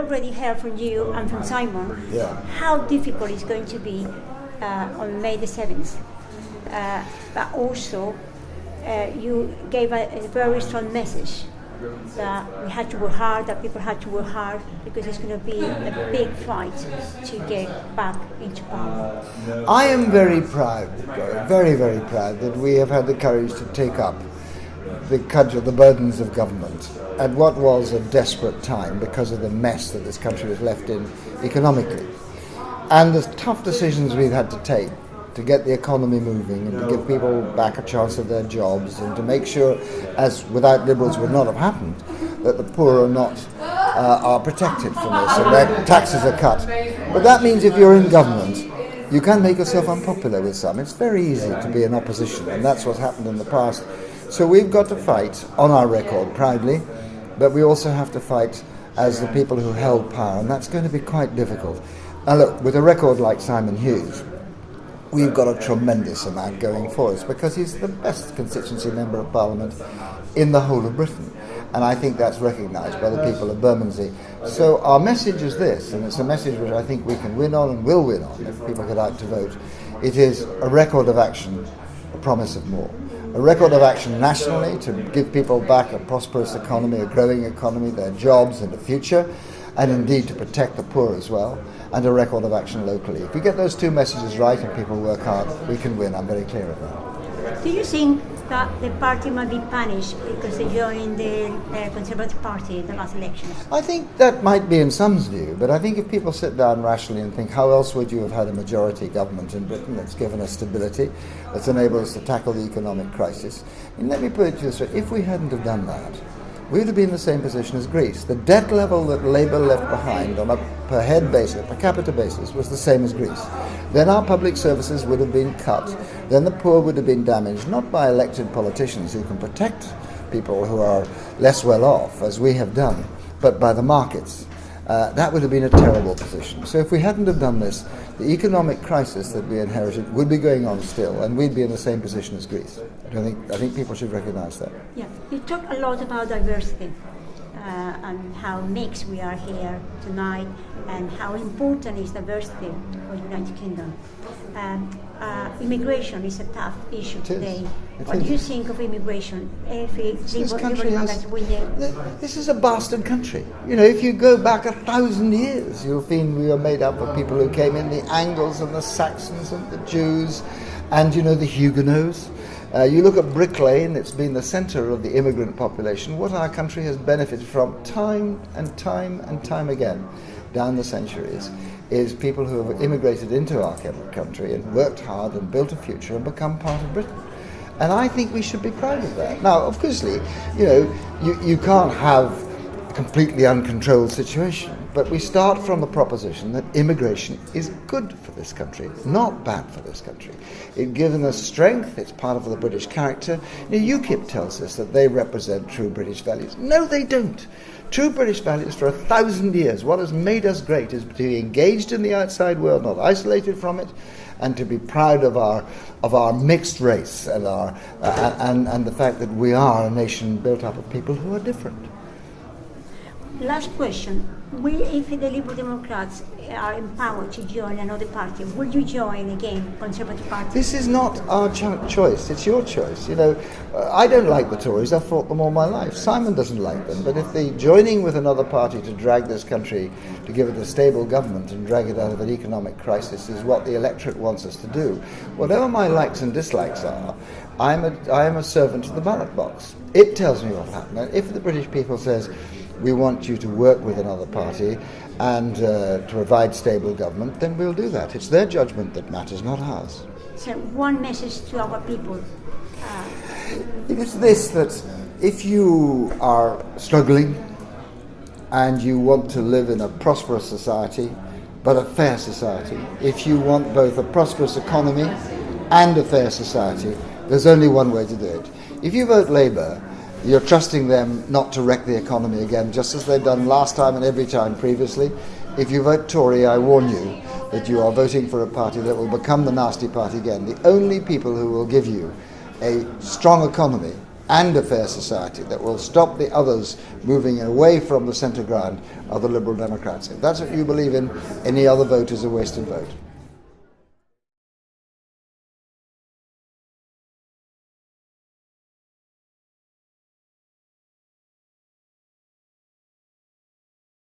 already heard from you and from Simon how difficult it's going to be on May the 7th. But also, you gave a very strong message that we had to work hard, that people had to work hard, because it's going to be a big fight to get back into power. I am very proud, very, very proud, that we have had the courage to take up the burdens of government at what was a desperate time because of the mess that this country was left in economically. And the tough decisions we've had to take to get the economy moving and to give people back a chance of their jobs and to make sure, as without Liberals would not have happened, that the poor are not are protected from this and their taxes are cut. But that means if you're in government, you can make yourself unpopular with some. It's very easy to be in opposition, and that's what's happened in the past. So we've got to fight on our record proudly, but we also have to fight as the people who held power, and that's going to be quite difficult. Now look, with a record like Simon Hugues, we've got a tremendous amount going for us because he's the best constituency member of Parliament in the whole of Britain. And I think that's recognised by the people of Bermondsey. So our message is this, and it's a message which I think we can win on and will win on if people get out to vote. It is a record of action, a promise of more. A record of action nationally to give people back a prosperous economy, a growing economy, their jobs and a future, and indeed to protect the poor as well, and a record of action locally. If we get those two messages right and people work hard, we can win. I'm very clear of that. Do you think that the party might be punished because they joined the Conservative Party in the last elections? I think that might be in some's view, but I think if people sit down rationally and think, how else would you have had a majority government in Britain that's given us stability, that's enabled us to tackle the economic crisis? And let me put it to you this way, if we hadn't have done that, we would have been in the same position as Greece. The debt level that Labour left behind on a per head basis, per capita basis, was the same as Greece. Then our public services would have been cut. Then the poor would have been damaged, not by elected politicians who can protect people who are less well off, as we have done, but by the markets. That would have been a terrible position. So if we hadn't have done this, the economic crisis that we inherited would be going on still, and we'd be in the same position as Greece. I think people should recognise that. Yeah, you talk a lot about diversity and how mixed we are here tonight, and how important is diversity for the United Kingdom. Immigration is a tough issue today. What do you think of immigration? This is a bastard country. You know, if you go back 1,000 years, you'll find we were made up of people who came in, the Angles and the Saxons and the Jews, and the Huguenots. You look at Brick Lane, it's been the centre of the immigrant population. What our country has benefited from time and time and time again down the centuries is people who have immigrated into our country and worked hard and built a future and become part of Britain. And I think we should be proud of that. Now, obviously, you can't have a completely uncontrolled situation, but we start from the proposition that immigration is good for this country, not bad for this country. It's given us strength, it's part of the British character. UKIP tells us that they represent true British values. No, they don't. True British values for 1,000 years, what has made us great is to be engaged in the outside world, not isolated from it, and to be proud of our mixed race and and the fact that we are a nation built up of people who are different. Last question. If the Liberal Democrats are empowered to join another party, will you join again Conservative Party? This is not our choice, it's your choice. I don't like the Tories, I've fought them all my life. Simon doesn't like them, but if the joining with another party to drag this country, to give it a stable government and drag it out of an economic crisis is what the electorate wants us to do, whatever my likes and dislikes are, I am a servant to the ballot box. It tells me what will happen. And if the British people says, we want you to work with another party and to provide stable government, then we'll do that. It's their judgment that matters, not ours. So one message to our people. It is this, that if you are struggling and you want to live in a prosperous society, but a fair society, if you want both a prosperous economy and a fair society, there's only one way to do it. If you vote Labour, you're trusting them not to wreck the economy again, just as they've done last time and every time previously. If you vote Tory, I warn you that you are voting for a party that will become the nasty party again. The only people who will give you a strong economy and a fair society that will stop the others moving away from the centre ground are the Liberal Democrats. If that's what you believe in, any other vote is a wasted vote.